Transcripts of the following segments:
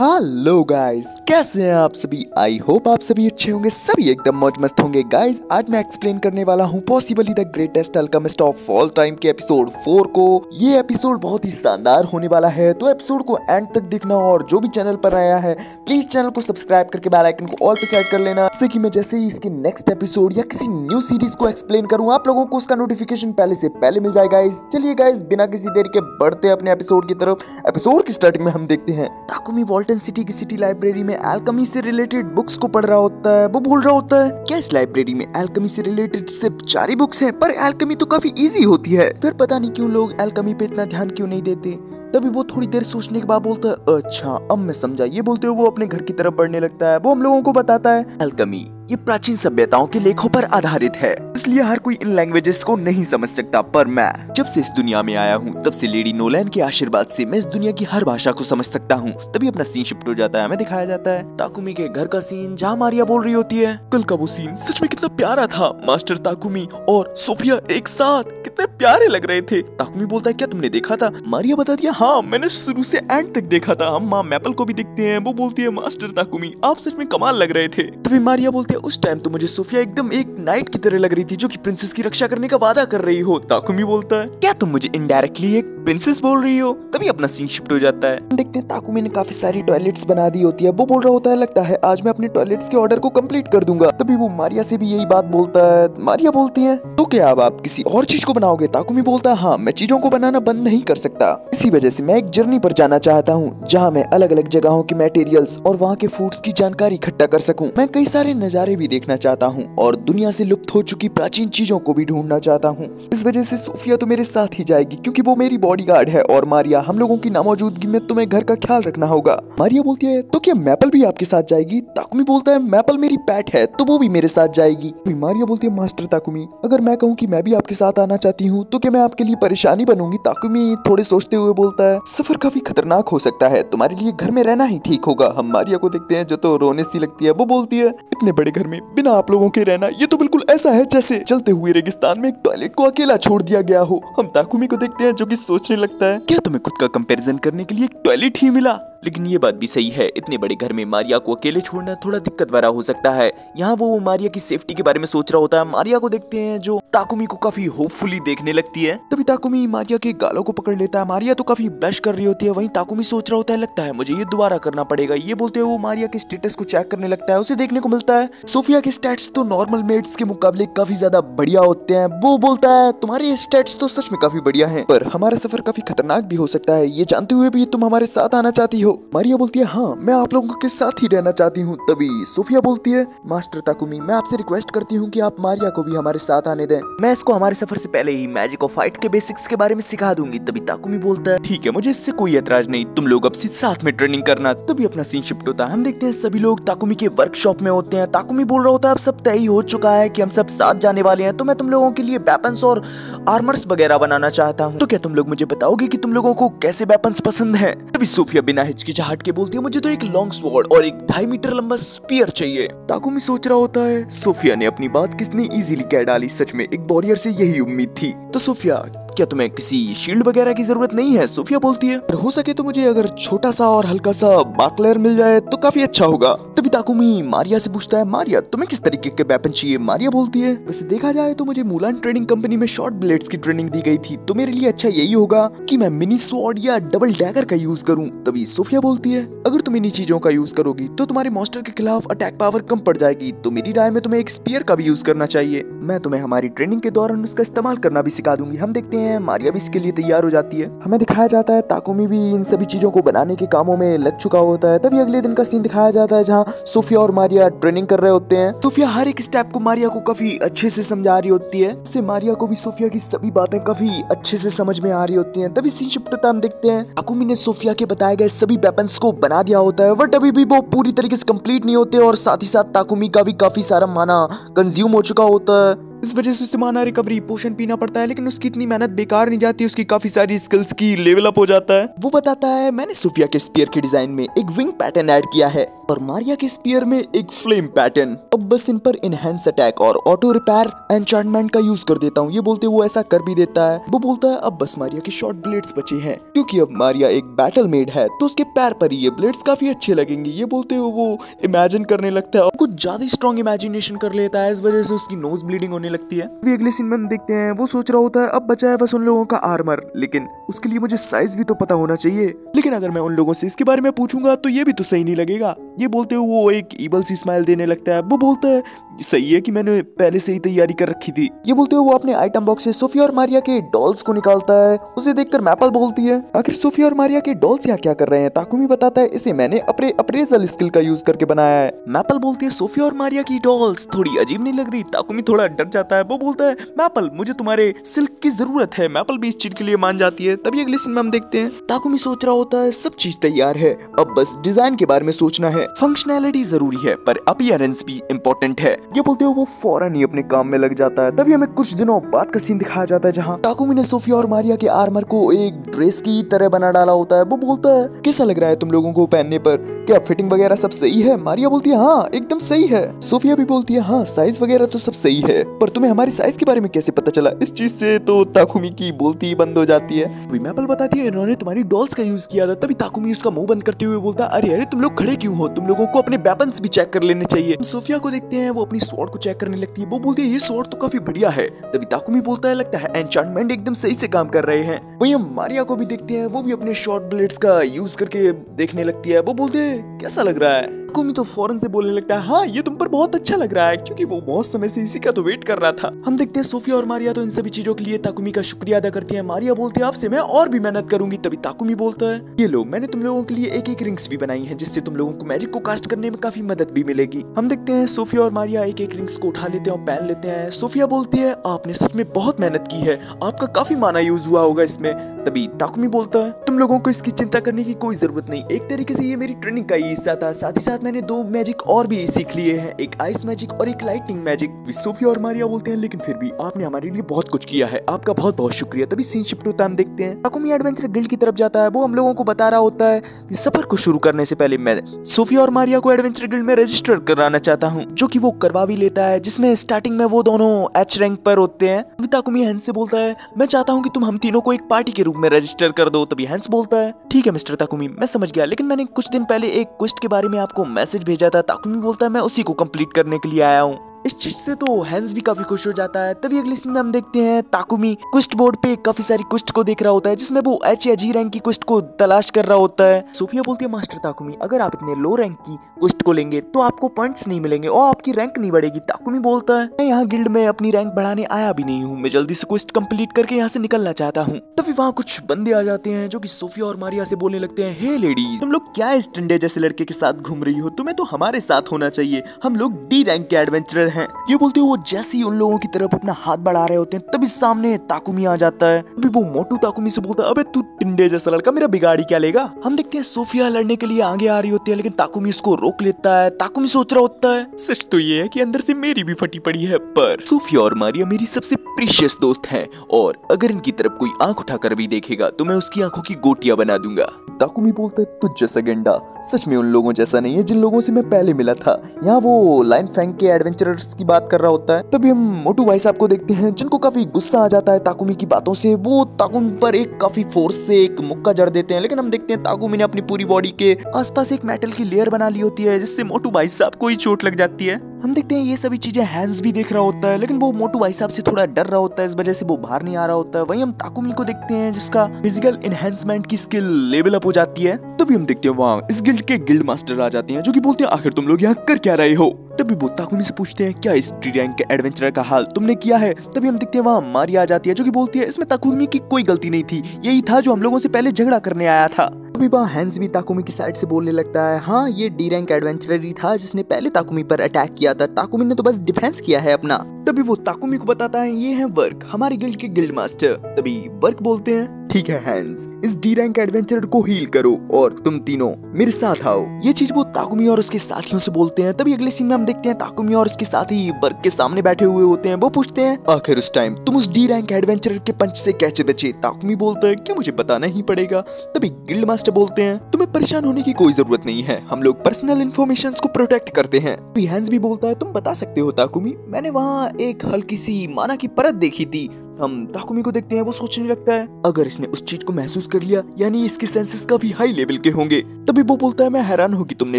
Hello guys, कैसे हैं आप सभी। आई होप आप सभी अच्छे होंगे, सभी एकदम मौज मस्त होंगे। गाइस आज मैं एक्सप्लेन करने वाला हूँ possibly the greatest alchemist of all time के एपिसोड 4 को। ये एपिसोड बहुत ही शानदार होने वाला है, तो एपिसोड को एंड तक देखना। और जो भी चैनल पर आया है प्लीज चैनल को सब्सक्राइब करके बेल आइकन को ऑल पे सेट कर लेना, जिससे कि मैं जैसे ही इसके नेक्स्ट एपिसोड या किसी न्यू सीरीज को एक्सप्लेन करूँ आप लोगों को उसका नोटिफिकेशन पहले से पहले मिल जाए। गाइस चलिए गाइस बिना किसी देरी के बढ़ते अपने एपिसोड की तरफ। एपिसोड की स्टार्टिंग में हम देखते हैं ताकुमी वॉल्टन सिटी की सिटी लाइब्रेरी में एल्केमी से रिलेटेड बुक्स को पढ़ रहा होता है। वो बोल रहा होता है क्या इस लाइब्रेरी में एल्केमी से रिलेटेड सिर्फ 4 ही बुक्स हैं, पर एल्केमी तो काफी इजी होती है। फिर पता नहीं क्यों लोग एल्केमी पे इतना ध्यान क्यों नहीं देते। तभी वो थोड़ी देर सोचने के बाद बोलता है अच्छा अब मैं समझा। ये बोलते हुए वो अपने घर की तरफ बढ़ने लगता है। वो हम लोगों को बताता है एल्केमी ये प्राचीन सभ्यताओं के लेखों पर आधारित है, इसलिए हर कोई इन लैंग्वेजेस को नहीं समझ सकता। पर मैं जब से इस दुनिया में आया हूँ तब से लेडी नोलैन के आशीर्वाद से मैं इस दुनिया की हर भाषा को समझ सकता हूँ। तभी अपना सीन शिफ्ट हो जाता है। हमें दिखाया जाता है ताकुमी के घर का सीन, जहाँ मारिया बोल रही होती है कल का वो सीन सच में कितना प्यारा था। मास्टर ताकुमी और सोफिया एक साथ कितने प्यारे लग रहे थे। ताकुमी बोलता है क्या तुमने देखा था। मारिया बता दिया हाँ मैंने शुरू से एंड तक देखा था। हम माँ मैपल को भी देखते हैं। वो बोलती है मास्टर ताकुमी आप सच में कमाल लग रहे थे। तभी मारिया बोलते है उस टाइम तो मुझे सोफिया एकदम एक नाइट की तरह लग रही थी जो कि प्रिंसेस की रक्षा करने का वादा कर रही हो। ताकुमी बोलता है क्या तुम मुझे इनडायरेक्टली एक प्रिंसेस बोल रही हो। तभी अपना सीन शिफ्ट हो जाता है। देखते हैं ताकुमी ने काफी सारी टॉयलेट्स बना दी होती है। वो बोल रहा होता है लगता है आज मैं अपने टॉयलेट्स के ऑर्डर को कंप्लीट कर दूंगा। तभी वो मारिया से भी यही बात बोलता है। मारिया बोलती है तो क्या अब आप किसी और चीज को बनाओगे। ताकुमी बोलता है हाँ मैं चीजों को बनाना बंद नहीं कर सकता। इसी वजह से मैं एक जर्नी पर जाना चाहता हूँ जहाँ मैं अलग अलग जगहों के मटेरियल्स और वहाँ के फूड्स की जानकारी इकट्ठा कर सकूँ। मैं कई सारे नजारे भी देखना चाहता हूँ और दुनिया से लुप्त हो चुकी प्राचीन चीजों को भी ढूंढना चाहता हूँ। इस वजह से सोफिया तो मेरे साथ ही जाएगी क्योंकि वो मेरी बॉडीगार्ड है। और मारिया हम लोगों की नामौजूदगी में तुम्हें घर का ख्याल रखना होगा। मारिया बोलती है तो क्या मैपल भी आपके साथ जाएगी। ताकुमी बोलता है मैपल मेरी पेट है तो वो भी मेरे साथ जाएगी। मारिया बोलती है मास्टर ताकुमी अगर मैं कहूँ कि मैं भी आपके साथ आना चाहती हूँ तो क्या मैं आपके लिए परेशानी बनूंगी। ताकुमी थोड़े सोचते हुए बोलता है सफर काफी खतरनाक हो सकता है, तुम्हारे लिए घर में रहना ही ठीक होगा। हम मारिया को देखते हैं जो तो रोने सी लगती है। वो बोलती है इतने बड़े घर में बिना आप लोगों के रहना ये तो बिल्कुल ऐसा है जैसे चलते हुए रेगिस्तान में एक टॉयलेट को अकेला छोड़ दिया गया हो। हम ताकुमी को देखते हैं जो कि सोचने लगता है क्या तुम्हें खुद का कंपैरिजन करने के लिए एक टॉयलेट ही मिला। लेकिन ये बात भी सही है, इतने बड़े घर में मारिया को अकेले छोड़ना थोड़ा दिक्कत भरा हो सकता है। यहाँ वो मारिया की सेफ्टी के बारे में सोच रहा होता है। मारिया को देखते हैं जो ताकुमी को काफी होपफुली देखने लगती है। तभी ताकुमी मारिया के गालों को पकड़ लेता है। मारिया तो काफी ब्लश कर रही होती है। वहीं ताकुमी सोच रहा होता है लगता है मुझे ये दोबारा करना पड़ेगा। ये बोलते हुए वो मारिया के स्टेटस को चेक करने लगता है। उसे देखने को मिलता है सोफिया के स्टेट्स तो नॉर्मल मेट्स के मुकाबले काफी ज्यादा बढ़िया होते हैं। वो बोलता है तुम्हारे स्टेट्स तो सच में काफी बढ़िया है, पर हमारा सफर काफी खतरनाक भी हो सकता है। ये जानते हुए भी तुम हमारे साथ आना चाहती हो। मारिया बोलती है हाँ मैं आप लोगों के साथ ही रहना चाहती हूँ। तभी सोफिया बोलती है मास्टर ताकुमी मैं आपसे रिक्वेस्ट करती हूँ कि आप मारिया को भी हमारे साथ आने दें। मैं इसको हमारे सफर से पहले ही मैजिक ऑफ फाइट के बेसिक्स के बारे में सिखा दूंगी। तभी ताकुमी बोलता है ठीक है मुझे इससे कोई एतराज नहीं, तुम लोग अब साथ में ट्रेनिंग करना। तभी अपना सीन शिफ्ट होता है। हम देखते हैं सभी लोग ताकुमी के वर्कशॉप में होते हैं। ताकुमी बोल रहा होता है अब सब तय हो चुका है कि हम सब साथ जाने वाले हैं, तो मैं तुम लोगों के लिए वेपन्स और आर्मर्स वगैरह बनाना चाहता हूँ। तो क्या तुम लोग मुझे बताओगे कि तुम लोगों को कैसे वेपन्स पसंद है। तभी सोफिया बिना हिचकिचाहट के बोलती है मुझे तो एक लॉन्ग स्वॉर्ड और एक 2.5 मीटर लंबा स्पीयर चाहिए। ताकुमी सोच रहा होता है सोफिया ने अपनी बात कितनी इजीली कह डाली, सच में एक वॉरियर से यही उम्मीद थी। तो सोफिया क्या तुम्हें किसी शील्ड वगैरह की जरूरत नहीं है। सोफिया बोलती है हो सके तो मुझे अगर छोटा सा और हल्का सा बाकलर मिल जाए तो काफी अच्छा होगा। तभी ताकुमी मारिया से पूछता है मारिया तुम्हें किस तरीके के वेपन चाहिए। मारिया बोलती है वैसे देखा जाए तो मुझे मुलान ट्रेनिंग कंपनी में शॉर्ट ब्लेड्स की ट्रेनिंग दी गई थी, तो मेरे लिए अच्छा यही होगा कि मैं मिनी स्वॉर्ड या डबल डैगर का यूज करूँ। तभी सोफिया बोलती है अगर तुम इन्हीं चीजों का यूज करोगी तो तुम्हारे मास्टर के खिलाफ अटैक पावर कम पड़ जाएगी, तो मेरी राय में तुम्हें एक स्पीयर का भी यूज करना चाहिए। मैं तुम्हें हमारी ट्रेनिंग के दौरान उसका इस्तेमाल करना भी सिखा दूंगी। हम देखते हैं मारिया भी इसके लिए तैयार हो जाती है। हमें दिखाया जाता है ताकुमी भी इन सभी चीजों को बनाने के कामों में लग चुका होता है। तभी अगले दिन का सीन दिखाया जाता है जहाँ सोफिया और मारिया ट्रेनिंग कर रहे होते हैं। सोफिया हर एक स्टेप को मारिया को काफी अच्छे से समझा रही होती है। इससे मारिया को भी सोफिया की सभी बातें काफी अच्छे से समझ में आ रही होती हैं। तभी सीन शिफ्ट होता है। हम देखते हैं ताकुमी ने सोफिया के बताए गए सभी वेपन्स को बना दिया होता है, बट अभी भी वो पूरी तरीके से कंप्लीट नहीं होते और साथ ही साथ ताकुमी का भी काफी सारा माना कंज्यूम हो चुका होता है। इस वजह से उसे माना रिकवरी पोशन पीना पड़ता है, लेकिन उसकी इतनी मेहनत बेकार नहीं जाती, उसकी काफी सारी स्किल्स की लेवल अप हो जाता है। वो बताता है मैंने सोफिया के स्पीयर के डिजाइन में एक विंग पैटर्न ऐड किया है और मारिया के स्पीयर में एक फ्लेम पैटर्न। अब बस इन पर इनहेंस अटैक और ऑटो रिपेयर एन्चांटमेंट का यूज कर देता हूँ। ये बोलते वो ऐसा कर भी देता है। वो बोलता है अब बस मारिया के शॉर्ट ब्लेड्स बचे हैं, क्योंकि अब मारिया एक बैटल मेड है तो उसके पैर पर ही ये ब्लेड्स काफी अच्छे लगेंगे। ये बोलते हुए वो इमेजिन करने लगता है और कुछ ज्यादा ही स्ट्रॉन्ग इमेजिनेशन कर लेता है, इस वजह से उसकी नोज ब्लीडिंग होने लगती है। अभी अगले सीन में हम देखते हैं वो सोच रहा होता है अब बचा है बस उन लोगों का आर्मर, लेकिन उसके लिए मुझे साइज भी तो पता होना चाहिए, लेकिन अगर मैं उन लोगों से इसके बारे में पूछूंगा तो ये भी तो सही नहीं लगेगा। ये बोलते हुए वो एक ईबल सी स्माइल देने लगता है। वो बोलता है सही है कि मैंने पहले से ही तैयारी कर रखी थी। ये बोलते हुए वो अपने आइटम बॉक्स से सोफिया और मारिया के डॉल्स को निकालता है। उसे देखकर मैपल बोलती है आखिर सोफिया और मारिया के डॉल्स यहाँ क्या कर रहे हैं। ताकुमी बताता है इसे मैंने अपने अप्रेजल स्किल का यूज करके बनाया है। मैपल बोलती है सोफिया और मारिया की डॉल्स थोड़ी अजीब नहीं लग रही। ताकुमी थोड़ा डर जाता है। वो बोलता है मैपल मुझे तुम्हारे सिल्क की जरूरत है। मैपल भी इस चीज के लिए मान जाती है। तभी अगले सीन में हम देखते हैं ताकुमी सोच रहा होता है सब चीज तैयार है, अब बस डिजाइन के बारे में सोचना है। फंक्शनैलिटी जरूरी है पर अपीयरेंस भी इम्पोर्टेंट है। ये बोलते हुए वो फौरन ही अपने काम में लग जाता है। तभी हमें कुछ दिनों बाद का सीन दिखाया जाता है जहाँ ताकुमी ने सोफिया और मारिया के आर्मर को एक ड्रेस की तरह बना डाला होता है। वो बोलता है कैसा लग रहा है तुम लोगों को पहनने पर, क्या फिटिंग वगैरह सब सही है। मारिया बोलती है हाँ एकदम सही है। सोफिया भी बोलती है हाँ साइज वगैरह तो सब सही है, पर तुम्हें हमारी साइज के बारे में कैसे पता चला। इस चीज से तो ताकुमी की बोलती बंद हो जाती है। अभी मैपल बताती है इन्होंने तुम्हारी डॉल्स का यूज किया था। तभी ताकुमी उसका मुंह बंद करते हुए बोलता अरे अरे तुम लोग खड़े क्यों हो, तुम लोगों को अपने वेपन्स भी चेक कर लेने चाहिए। सोफिया को देखते हैं वो अपनी स्वॉर्ड को चेक करने लगती है। वो बोलती है ये स्वॉर्ड तो काफी बढ़िया है। तभी ताकुमी बोलता है लगता है एन्चांटमेंट एकदम सही से काम कर रहे हैं। वहीं हम मारिया को भी देखते हैं वो भी अपने शॉर्ट ब्लेड्स का यूज करके देखने लगती है। वो बोलते हैं कैसा लग रहा है। ताकुमी तो फौरन से बोलने लगता है हाँ ये तुम पर बहुत अच्छा लग रहा है, क्योंकि वो बहुत समय से इसी का तो वेट कर रहा था। हम देखते हैं सोफिया और मारिया तो इन सभी चीजों के लिए ताकुमी का शुक्रिया अदा करती है। मारिया बोलती है आपसे मैं और भी मेहनत करूंगी। तभी ताकुमी बोलता है ये लो मैंने तुम लोगों के लिए एक एक रिंग्स भी बनाई है, जिससे तुम लोगों को मैजिक को कास्ट करने में काफी मदद भी मिलेगी। हम देखते हैं सोफिया और मारिया एक एक रिंग्स को उठा लेते हैं और पहन लेते हैं। सोफिया बोलती है आपने सच में बहुत मेहनत की है, आपका काफी माना यूज हुआ होगा इसमें। तभी ताकुमी बोलता है तुम लोगों को इसकी चिंता करने की कोई जरूरत नहीं, एक तरीके से ये मेरी ट्रेनिंग का ही हिस्सा था। साथ ही साथ मैंने 2 मैजिक और भी सीख लिए हैं, एक आइस मैजिक और एक लाइटनिंग मैजिक। सोफिया और मारिया बोलते हैं लेकिन फिर भी आपने हमारे लिए बहुत कुछ किया है, आपका बहुत बहुत शुक्रिया। तभी सीन शिफ्ट होता है, हम देखते हैं ताकुमी एडवेंचर गिल्ड की तरफ जाता है। वो हम लोगों को बता रहा होता है कि सफर को शुरू करने से पहले मैं सोफिया और मारिया को एडवेंचर गिल्ड में रजिस्टर कराना चाहता हूँ, जो कि वो करवा भी लेता है, जिसमें स्टार्टिंग में वो दोनों एच रैंक पर होते हैं। तभी ताकुमी हैंस से बोलता है मैं चाहता हूँ कि तुम हम तीनों को एक पार्टी के रूप में रजिस्टर कर दो। तभी हैंस बोलता है ठीक है मिस्टर ताकुमी मैं समझ गया, लेकिन मैंने कुछ दिन पहले एक क्वेस्ट के बारे में आपको मैसेज भेजा था। ताकुमी बोलता है मैं उसी को कंप्लीट करने के लिए आया हूँ। इस चीज से तो हैंस भी काफी खुश हो जाता है। तभी अगले सीन में हम देखते हैं ताकुमी क्वेस्ट बोर्ड पे काफी सारी क्वेस्ट को देख रहा होता है, जिसमें वो एच या जी रैंक की क्वेस्ट को तलाश कर रहा होता है। सोफिया बोलती है मास्टर ताकुमी अगर आप इतने लो रैंक की क्वेस्ट को लेंगे तो आपको पॉइंट्स नहीं मिलेंगे और आपकी रैंक नहीं बढ़ेगी। ताकुमी बोलता है मैं यहाँ गिल्ड में अपनी रैंक बढ़ाने आया भी नहीं हूँ, मैं जल्दी से क्वेस्ट कंप्लीट करके यहाँ से निकलना चाहता हूँ। तभी वहाँ कुछ बंदे आ जाते हैं जो कि सोफिया और मारिया से बोलने लगते हैं हे लेडीज तुम लोग क्या इस टंडे जैसे लड़के के साथ घूम रही हो, तुम्हें तो हमारे साथ होना चाहिए, हम लोग डी रैंक के एडवेंचरर हैं। ये बोलते वो जैसे ही उन लोगों की तरफ अपना हाथ बढ़ा रहे होते हैं तभी सामने ताकुमी आ जाता है। तभी वो मोटू ताकुमी से बोलता है अबे तू टिंडे जैसा लड़का मेरा बिगाड़ी क्या लेगा। हम देखते हैं सोफिया लड़ने के लिए आगे आ रही होती है, लेकिन ताकुमी उसको रोक लेता है। ताकुमी सोच रहा होता है सच तो ये है कि अंदर से मेरी भी फटी पड़ी है, पर सोफिया और मारिया मेरी सबसे प्रीशियस दोस्त हैं और अगर इनकी तरफ कोई आंख उठाकर भी देखेगा तो मैं उसकी आंखों की गोटियां बना दूंगा। ताकुमी बोलता है तुझ जैसा गेंडा सच में उन लोगों जैसा नहीं है जिन लोगों से मैं पहले मिला था। यहाँ वो लाइन फैंग के एडवेंचरर्स की बात कर रहा होता है। तभी हम मोटू भाई साहब को देखते हैं जिनको काफी गुस्सा आ जाता है ताकुमी की बातों से। वो ताकुमी पर एक काफी फोर्स से एक मुक्का जड़ देते हैं, लेकिन हम देखते हैं ताकुमी ने अपनी पूरी बॉडी के आसपास एक मेटल की लेयर बना ली होती है, जिससे मोटू भाई साहब को ही चोट लग जाती है। हम देखते हैं ये सभी चीजें हैंस भी देख रहा होता है, लेकिन वो मोटू भाई साहब से थोड़ा डर रहा होता है, इस वजह से वो बाहर नहीं आ रहा होता है। वहीं हम ताकुमी को देखते हैं जिसका फिजिकल एनहेंसमेंट की स्किल लेवल अप हो जाती है। तभी हम देखते हैं वहाँ इस गिल्ड के गिल्ड मास्टर आ जाते हैं, जो कि बोलते हैं आखिर तुम लोग यहाँ कर क्या रहे हो। तभी वो ताकुमी से पूछते हैं क्या इस डी रैंक के एडवेंचरर का हाल तुमने किया है। तभी हम देखते हैं वहाँ मारिया आ जाती है, जो कि बोलती है इसमें ताकुमी की कोई गलती नहीं थी, यही था जो हम लोगों से पहले झगड़ा करने आया था। तभी वहाँ हैंस भी ताकुमी की साइड से बोलने लगता है हाँ ये डी रैंक एडवेंचरर ही था जिसने पहले ताकुमी पर अटैक किया था, ताकुमी ने तो बस डिफेंस किया है अपना। तभी वो ताकुमी को बताता है ये है वर्क, हमारी गिल्ड के गिल्ड मास्टर। तभी वर्क बोलते हैं ठीक है हैंस, इस डी रैंक एडवेंचरर को हील करो और तुम तीनों मेरे साथ आओ। ये चीज वो ताकुमी और उसके साथियों से बोलते हैं। तभी अगले सीन में हम देखते हैं ताकुमी और उसके साथी वर्क के सामने बैठे हुए होते हैं। वो पूछते हैं आखिर उस टाइम तुम उस डी रैंक एडवेंचरर के पंच से कैसे बचे। ताकुमी बोलता है क्या मुझे बताना ही पड़ेगा। तभी गिल्ड मास्टर बोलते हैं तुम्हें परेशान होने की कोई जरूरत नहीं है, हम लोग पर्सनल इन्फॉर्मेशन को प्रोटेक्ट करते हैं। हैंस भी बोलता है तुम बता सकते हो ताकुमी, मैंने वहाँ एक हल्की सी माना की परत देखी थी। हम ताकुमी को देखते हैं, वो सोचने लगता है अगर इसने उस चीज को महसूस कर लिया यानी इसके सेंसेस काफी हाई लेवल के होंगे। तभी वो बोलता है मैं हैरान हूँ कि तुमने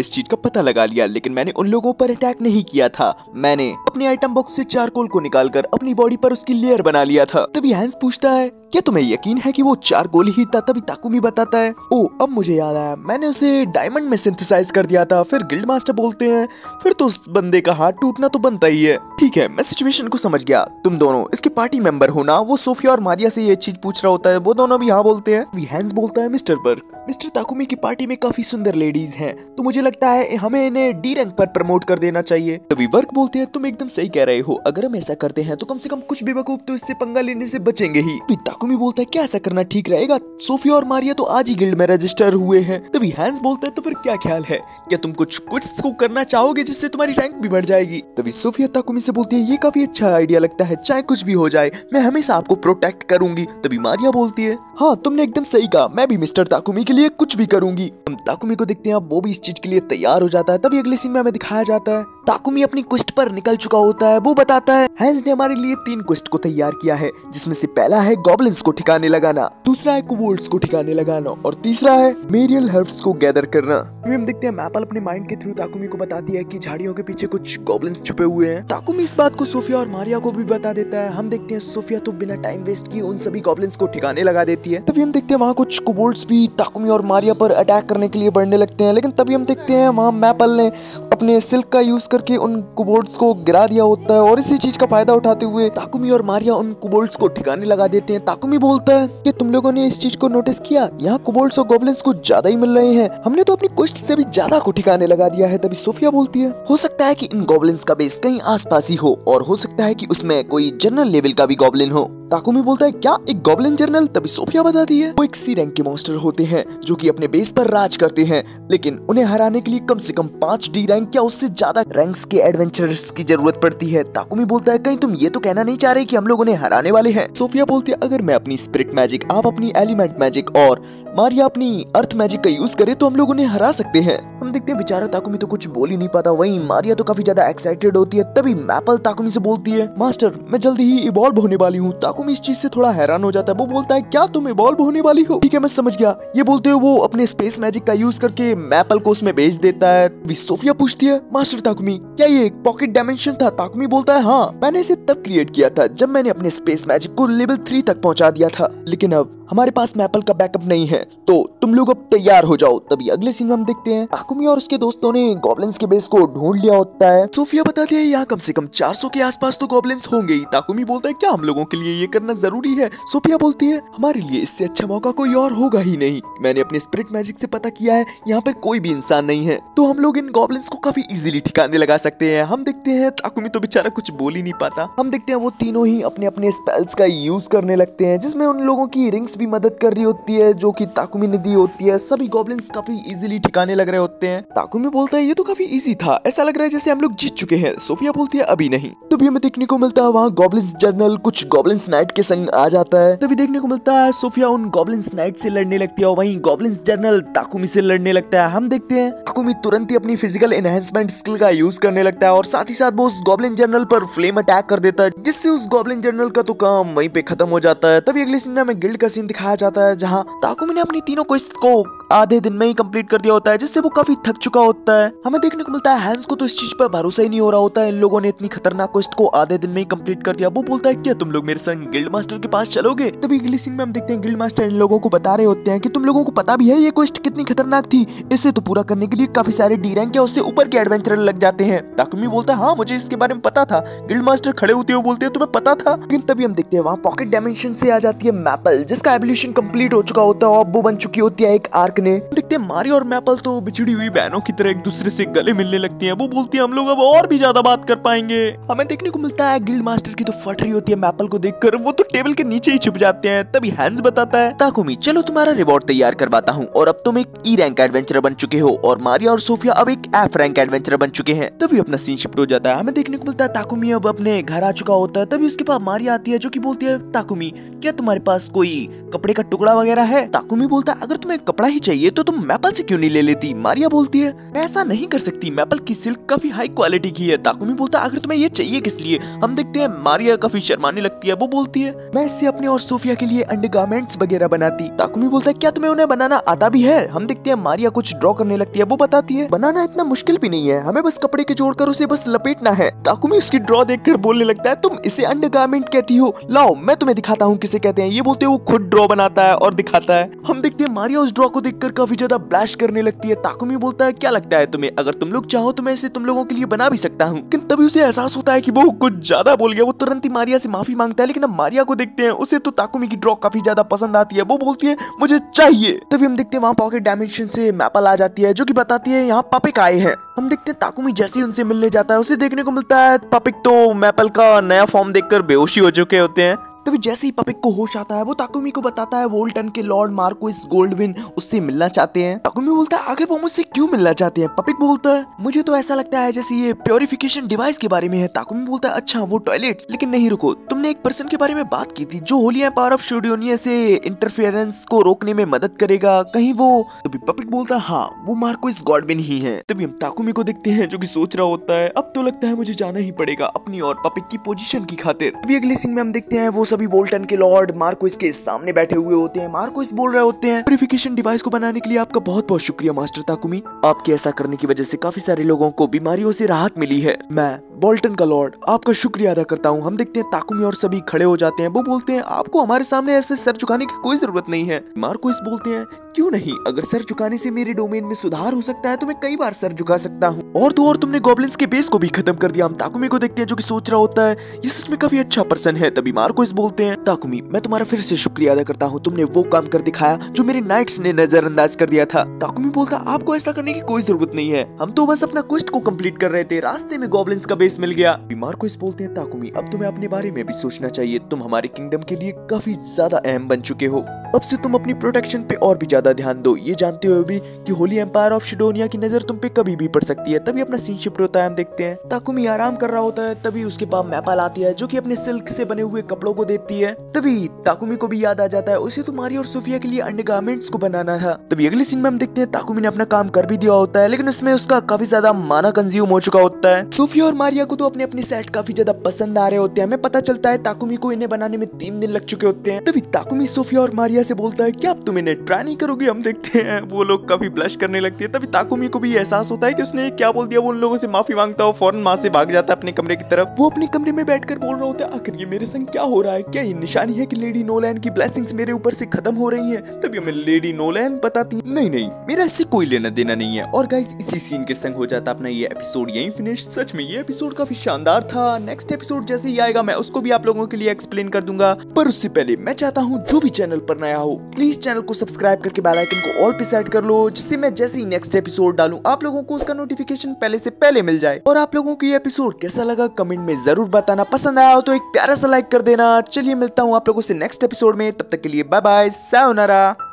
इस चीज का पता लगा लिया, लेकिन मैंने उन लोगों पर अटैक नहीं किया था। मैंने अपने आइटम बॉक्स से चारकोल को निकालकर अपनी बॉडी पर उसकी लेयर बना लिया था। तभी हैंस पूछता है क्या तुम्हें यकीन है कि वो चारकोल ही था। तभी ताकुमी बताता है ओ अब मुझे याद आया, मैंने उसे डायमंड में सिंथेसाइज कर दिया था। फिर गिल्ड मास्टर बोलते हैं फिर तो उस बंदे का हाथ टूटना तो बनता ही है। ठीक है मैं सिचुएशन को समझ गया, तुम दोनों इसके पार्टी मेंबर हो ना। वो सोफिया और मारिया से ये चीज पूछ रहा होता है, वो दोनों भी हाँ बोलते हैं। हैंस बोलता है मिस्टर वर्क, मिस्टर ताकुमी की पार्टी में काफी सुंदर लेडीज हैं, तो मुझे लगता है हमें इन्हें डी रैंक पर प्रमोट कर देना चाहिए। तभी वर्क बोलते हैं तुम एकदम सही कह रहे हो, अगर हम ऐसा करते हैं तो कम से कम कुछ बेवकूफ तो इससे पंगा लेने से बचेंगे ही। ताकुमी बोलता है क्या ऐसा करना ठीक रहेगा, सोफिया और मारिया तो आज ही गिल्ड में रजिस्टर हुए हैं। तभी हैंस बोलता है तो फिर क्या ख्याल है, क्या तुम कुछ क्विट्स को करना चाहोगे जिससे तुम्हारी रैंक भी बढ़ जाएगी। तभी सोफिया ताकुमी से बोलती है ये काफी अच्छा आइडिया लगता है, चाहे कुछ भी हो जाए मैं हमेशा आपको प्रोटेक्ट करूंगी। तभी मारिया बोलती है हाँ तुमने एकदम सही कहा, मैं भी मिस्टर ताकुमी के लिए कुछ भी करूंगी। हम ताकुमी को देखते हैं, अब वो भी इस चीज के लिए तैयार हो जाता है। तभी अगले सीन में हमें दिखाया जाता है ताकुमी अपनी क्वेस्ट पर निकल चुका होता है। वो बताता है हैंस ने हमारे लिए 3 क्वेस्ट को तैयार किया है, जिसमें से पहला है गॉब्लिन्स को ठिकाने लगाना, दूसरा है कोवोल्ड्स को ठिकाने लगाना और तीसरा है मेरियल हर्ब्स को गैदर करना। हम देखते हैं मैपल अपने माइंड के थ्रू ताकुमी को बताती है कि झाड़ियों के पीछे कुछ गॉब्लिन्स छुपे हुए हैं। ताकुमी इस बात को सोफिया और मारिया को भी बता देता है। हम देखते हैं सोफिया तो बिना टाइम वेस्ट किए उन सभी गॉब्लिन्स को ठिकाने लगा देती है। तभी हम देखते हैं वहाँ कुछ कोवोल्ड्स भी ताकुमी और मारिया पर अटैक करने के लिए बढ़ने लगते हैं, लेकिन तभी हम देखते हैं वहाँ मैपल ने अपने सिल्क का यूज करके उन कोवोल्ड्स को गिरा दिया होता है और इसी चीज का फायदा उठाते हुए ताकुमी और मारिया उन कोवोल्ड्स को ठिकाने लगा देते हैं। ताकुमी बोलता है कि तुम लोगों ने इस चीज को नोटिस किया, यहाँ कोवोल्ड्स और गॉब्लिन्स को ज्यादा ही मिल रहे हैं, हमने तो अपनी क्वेस्ट से भी ज्यादा को ठिकाने लगा दिया है। तभी सोफिया बोलती है हो सकता है कि इन गॉब्लिन्स का बेस कहीं आसपास ही हो और हो सकता है कि उसमें कोई जनरल लेवल का भी गॉब्लिन हो। ताकुमी बोलता है क्या एक गॉब्लिन जनरल। तभी सोफिया बताती है वो एक सी रैंक के मॉन्स्टर होते हैं जो कि अपने बेस पर राज करते हैं, लेकिन उन्हें हराने के लिए कम से कम 5 डी रैंक या उससे ज्यादा रैंक्स के एडवेंचरर्स की जरूरत पड़ती है। ताकुमी बोलता है कहीं तुम ये तो कहना नहीं चाह रहे कि हम लोग उन्हें हराने वाले हैं। सोफिया बोलती है अगर मैं अपनी स्पिरिट मैजिक, आप अपनी एलिमेंट मैजिक और मारिया अपनी अर्थ मैजिक का यूज करे तो हम लोग उन्हें हरा सकते हैं। हम देखते हैं बेचारा ताकुमी तो कुछ बोल ही नहीं पाता, वहीं मारिया तो काफी ज्यादा एक्साइटेड होती है। तभी मैपल ताकुमी से बोलती है मास्टर मैं जल्दी ही इवॉल्व होने वाली हूँ। ताकुमी इस चीज से थोड़ा हैरान हो जाता है, वो बोलता है क्या तुम इवॉल्व होने वाली हो। ठीक है मैं समझ गया। ये बोलते हुए वो अपने स्पेस मैजिक का यूज करके मैपल को उसमें भेज देता है। सोफिया पूछती है मास्टर ताकुमी क्या ये एक पॉकेट डायमेंशन था। ताकुमी बोलता है हाँ मैंने इसे तब क्रिएट किया था जब मैंने अपने स्पेस मैजिक को लेवल 3 तक पहुंचा दिया था, लेकिन अब हमारे पास मैपल का बैकअप नहीं है, तो तुम लोग अब तैयार हो जाओ। तभी अगले सीन में हम देखते हैं ताकुमी और उसके दोस्तों ने गॉब्लिन्स के बेस को ढूंढ लिया होता है। सोफिया बताती है यहाँ कम से कम 400 के आसपास तो गॉब्लिन्स होंगे ही। ताकुमी बोलता है क्या हम लोगों के लिए ये करना जरूरी है। सोफिया बोलती है हमारे लिए इससे अच्छा मौका कोई और होगा ही नहीं, मैंने अपने स्पिरिट मैजिक से पता किया है यहाँ पर कोई भी इंसान नहीं है, तो हम लोग इन गॉब्लिन्स को काफी इजीली ठिकाने लगा सकते हैं। हम देखते हैं ताकुमी तो बेचारा कुछ बोल ही नहीं पाता। हम देखते हैं वो तीनों ही अपने अपने स्पेल्स का यूज करने लगते हैं, जिसमें उन लोगों की रिंग्स भी मदद कर रही होती है जो कि ताकुमी ने दी होती है। सभी गॉब्लिन्स काफी इजीली ठिकाने लग रहे होते हैं। ताकुमी बोलता है ये तो काफी इजी था, ऐसा लग रहा है जैसे हम लोग जीत चुके हैं। सोफिया बोलती है अभी नहीं। तभी हमें देखने को मिलता है वहाँ गॉब्लिन्स जनरल कुछ गॉब्लिन्स नाइट के संग आ जाता है। तभी देखने को मिलता है सोफिया उन गॉब्लिन्स नाइट से लड़ने लगती है और वहीं गॉब्लिन्स जनरल ताकुमी से लड़ने लगता है। हम देखते हैं ताकुमी तुरंत ही अपनी फिजिकल एनहांसमेंट स्किल का यूज करने लगता है और साथ ही साथ वो उस गॉब्लिन जनरल पर फ्लेम अटैक कर देता है, जिससे उस गॉब्लिन जनरल का तो काम वहीं पे खत्म हो जाता है। तभी अगले सीन में हमें गिल्ड का सीन दिखाया जाता है जहाँ ताकुमी ने अपनी तीनों क्वेस्ट को आधे दिन में ही कंप्लीट कर दिया होता है, जिससे वो काफी थक चुका होता है। हमें देखने को मिलता है हैंस को तो इस चीज पर भरोसा ही नहीं हो रहा होता है, इन लोगों ने इतनी खतरनाक क्वेस्ट को आधे दिन में ही कंप्लीट कर दिया। वो बोलता है क्या तुम लोग मेरे संग गिल्ड मास्टर के पास चलोगे। तभी अगले सीन में हम देखते हैं गिल्ड मास्टर इन लोगों को बता रहे होते हैं कि तुम लोगों को पता भी है ये क्वेस्ट कितनी खतरनाक थी, इसे तो पूरा करने के लिए काफी सारे डी रैंक या उससे ऊपर के एडवेंचरर लग जाते हैं। ताकुमी बोलता है हाँ मुझे इसके बारे में पता था। गिल्ड मास्टर खड़े होते हुए बोलते हैं तुम्हें पता था। लेकिन तभी हम देखते हैं वहाँ पॉकेट डायमेंशन से आ जाती है मैपल, जिसका एवोल्यूशन कंप्लीट हो चुका होता है और वो बन चुकी होती है एक आर्क ताकने। देखते हैं मारियो और मैपल तो बिछड़ी हुई बहनों की तरह एक दूसरे से गले मिलने लगती हैं। वो बोलती है हम लोग अब और भी ज्यादा बात कर पाएंगे। हमें देखने को मिलता है गिल्ड मास्टर की तो फट रही होती है मैपल को देखकर, वो तो टेबल के नीचे ही छुप जाते हैं। तभी हैंस बताता है ताकुमी चलो तुम्हारा रिवॉर्ड तैयार करवाता हूँ, और अब तुम एक ई रैंक एडवेंचरर बन चुके हो और मारिया और सोफिया अब एक एफ रैंक एडवेंचरर बन चुके हैं। तभी अपना सीन शिफ्ट हो जाता है। हमें देखने को मिलता है ताकुमी अब अपने घर आ चुका होता है। तभी उसके पास मारिया आती है जो कि बोलती है ताकुमी क्या तुम्हारे पास कोई कपड़े का टुकड़ा वगैरह है? ताकुमी बोलता है अगर तुम्हें कपड़ा ही चाहिए तो तुम मैपल से क्यों नहीं ले लेती? मारिया बोलती है मैं ऐसा नहीं कर सकती, मैपल की सिल्क काफी हाई क्वालिटी की है। ताकुमी बोलता है अगर तुम्हें ये चाहिए किस लिए? हम देखते हैं मारिया काफी शर्माने लगती है। वो बोलती है मैं इससे अपने और सोफिया के लिए अंडरगारमेंट्स वगैरह बनाती। ताकुमी बोलता है क्या तुम्हें उन्हें बनाना आता भी है? हम देखते हैं मारिया कुछ ड्रॉ करने लगती है। वो बताती है बनाना इतना मुश्किल भी नहीं है, हमें बस कपड़े के जोड़कर उसे बस लपेटना है। ताकुमी उसकी ड्रॉ देखकर बोलने लगता है तुम इसे अंडरगारमेंट कहती हो, लाओ मैं तुम्हें दिखाता हूँ किसे कहते हैं। ये बोलते वो खुद ड्रॉ बनाता है और दिखाता है। हम देखते हैं मारिया उस ड्रॉ को देखकर काफी ज्यादा ब्लश करने लगती है। ताकुमी बोलता है क्या लगता है तुम्हें, अगर तुम लोग चाहो तो मैं इसे तुम लोगों के लिए बना भी सकता हूँ। लेकिन तभी उसे एहसास होता है कि वो कुछ ज्यादा बोल गया। वो तुरंत ही मारिया से माफी मांगता है, लेकिन अब मारिया को देखते हैं उसे तो ताकुमी की ड्रॉ काफी ज्यादा पसंद आती है। वो बोलती है मुझे चाहिए। तभी हम देखते हैं वहाँ पॉकेट डायमेंशन से मैपल आ जाती है जो कि बताती है यहाँ पापिक आए हैं। हम देखते हैं ताकुमी जैसे ही उनसे मिलने जाता है उसे देखने को मिलता है पापिक तो मैपल का नया फॉर्म देखकर बेहोशी हो चुके होते हैं। तभी जैसे ही पपिक को होश आता है वो ताकुमी को बताता है वोल्टन के लॉर्ड मार्कोस गोल्डविन उससे मिलना चाहते हैं। ताकुमी बोलता है आखिर वो मुझसे क्यों मिलना चाहते हैं? पपिक बोलता है मुझे तो ऐसा लगता है जैसे ये प्योरिफिकेशन डिवाइस के बारे में है। ताकुमी बोलता है अच्छा वो टॉयलेट्स, लेकिन नहीं रुको, तुमने एक पर्सन के बारे में बात की थी जो होली एम्पायर ऑफ शिडोनिया से इंटरफेरेंस को रोकने में मदद करेगा, कहीं वो? तभी पपिक बोलता है हाँ वो मार्कोस गॉडविन ही है। तभी हम ताकुमी को देखते हैं जो कि सोच रहा होता है अब तो लगता है मुझे जाना ही पड़ेगा अपनी और पपिक की पोजीशन की खातिर। अभी अगले सीन में हम देखते हैं वो सभी वोल्टन के लॉर्ड मार्कोस के सामने बैठे हुए होते हैं। मार्कोस बोल रहे होते हैं प्यूरिफिकेशन डिवाइस को बनाने के लिए आपका बहुत बहुत शुक्रिया मास्टर ताकुमी, आपके ऐसा करने की वजह से काफी सारे लोगों को बीमारियों से राहत मिली है। मैं बोल्टन का लॉर्ड आपका शुक्रिया अदा करता हूँ। हम देखते हैं ताकुमी और सभी खड़े हो जाते हैं। वो बोलते हैं आपको हमारे सामने ऐसे सर झुकाने की कोई जरूरत नहीं है। मार्कोस बोलते हैं क्यों नहीं, अगर सर झुकाने से मेरे डोमेन में सुधार हो सकता है तो मैं कई बार सर झुका सकता हूँ। और तो और तुमने गॉब्लिन्स के बेस को भी खत्म कर दिया। हम ताकुमी को देखते हैं जो कि सोच रहा होता है ये सच में काफी अच्छा पर्सन है। तभी मार्कोस बोलते हैं ताकुमी मैं तुम्हारा फिर से शुक्रिया अदा करता हूँ, तुमने वो काम कर दिखाया जो मेरे नाइट्स ने नजरअंदाज कर दिया था। ताकुमी बोलता आपको ऐसा करने की कोई जरूरत नहीं है, हम तो बस अपना क्वेस्ट को कंप्लीट कर रहे थे, रास्ते में गॉब्लिन्स का बेस मिल गया। मार्कोस बोलते हैं ताकुमी अब तुम्हें अपने बारे में भी सोचना चाहिए, तुम हमारे किंगडम के लिए काफी ज्यादा अहम बन चुके हो, अब से तुम अपनी प्रोटेक्शन पे और भी ज्यादा ध्यान दो, ये जानते हुए भी कि होली एम्पायर ऑफ शिडोनिया की नजर तुम पे कभी भी पड़ सकती है। तभी अपना सीन शिफ्ट होता है। हम देखते हैं ताकुमी आराम कर रहा होता है। तभी उसके पास मैपल आती है जो कि अपने सिल्क से बने हुए कपड़ों को देती है। तभी ताकुमी को भी याद आ जाता है उसे तो मारिया और सोफिया के लिए अंडरगारमेंट्स को बनाना था। तभी अगले सीन में हम देखते हैं ताकुमी ने अपना काम कर भी दिया होता है, लेकिन उसमें उसका काफी ज्यादा माना कंज्यूम हो चुका होता है। सोफिया और मारिया को तो अपने अपने सेट काफी ज्यादा पसंद आ रहे होते हैं। हमें पता चलता है ताकुमी को इन्हें बनाने में 3 दिन लग चुके होते हैं। तभी ताकुमी सोफिया और मारिया से बोलता है क्या अब तुम इन्हें ट्राई नहीं करोगे? हम देखते हैं वो लोग काफी ब्लश करने लगती है। तभी ताकुमी को भी एहसास होता है कि उसने क्या बोल दिया। वो उन लोगों से माफी मांगता है, फौरन वहां से भाग जाता है अपने कमरे की तरफ। वो अपने कमरे में बैठकर बोल रहा होता है आखिर ये मेरे संग क्या हो रहा है, क्या ये निशानी है कि लेडी नोलैन की ब्लेसिंग्स मेरे ऊपर से खत्म हो रही हैं? तभी हमें लेडी नोलैन बताती नहीं नहीं मेरा इससे कोई लेना देना नहीं है। और गाइस इसी सीन के संग हो जाता अपना ये एपिसोड यहीं फिनिश। सच में ये एपिसोड काफी शानदार था। नेक्स्ट एपिसोड जैसे ही आएगा मैं उसको भी आप लोगों के लिए एक्सप्लेन कर दूंगा, पर उससे पहले मैं चाहता हूँ जो भी चैनल पर नया हो प्लीज चैनल को सब्सक्राइब करके बेल आइकन को ऑल पे सेट कर लो, जिससे मैं जैसे ही नेक्स्ट एपिसोड डालूं आप लोगों को उसका नोटिफिकेशन पहले से पहले मिल जाए। और आप लोगों को ये एपिसोड कैसा लगा कमेंट में जरूर बताना, पसंद आया हो तो एक प्यारा सा लाइक कर देना। चलिए मिलता हूँ आप लोगों से नेक्स्ट एपिसोड में, तब तक के लिए बाय बाय, सायोनारा।